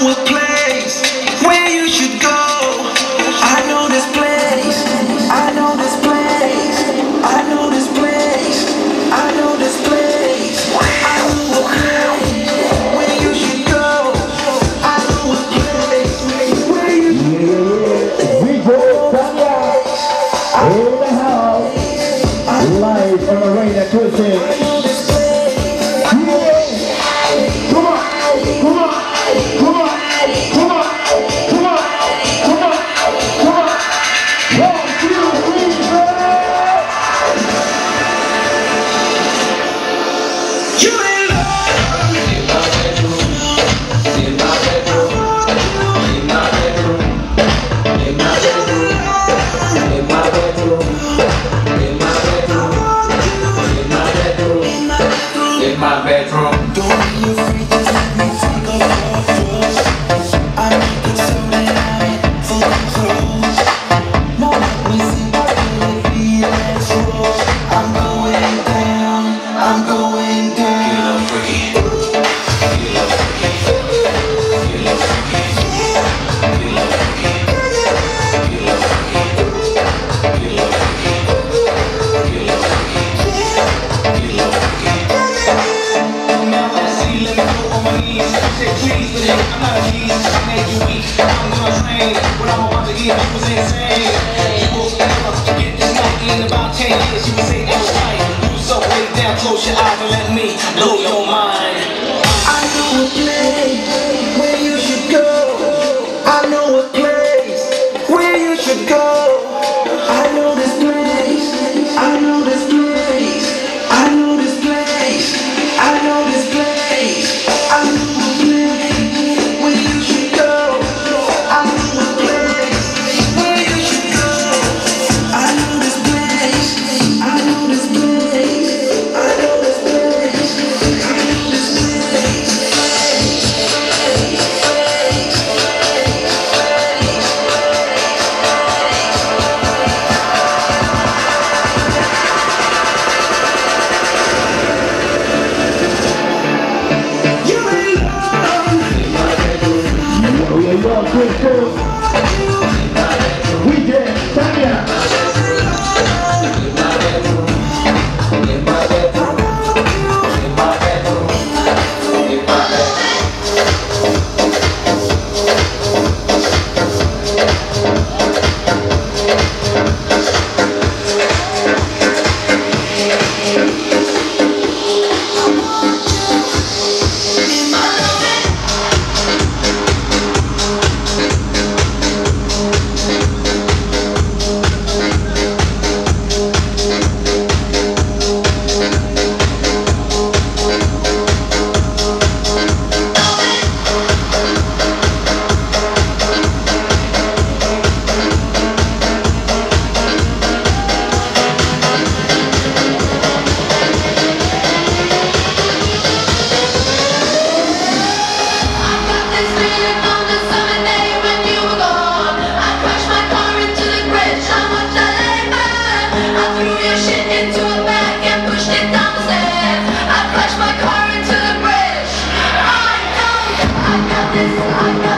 know a place where you should go. I know this place. I know this place. I know this place. I know this place. I know a place where you should go. I know a place where you should go. DJ Tanya in the house, live on the rain at Twisted. My bedroom. Don't be afraid to let me take off your clothes. I make it so that I'm in full control. Now let me see my baby, let's roll. I'm going down, I'm going down. You look freaky. You look freaky. You look freaky. You look freaky. You look freaky. You look freaky. You look freaky. You look freaky. Please, but I'm not a genius, I made you weak. I'm gonna train, what I'm about to give you was insane. You will never forget this night in about 10 years. You will say that was right. You so way down, close your eyes and let me blow your mind. I know a place where you should go. I know a place where you should go. I know this place. I know this place. I know this place. I know this place. I know a place where you should go. I know a place where you should go. I know this place. I know this place. I know this place. I know this place. DJ Tanya. I got this.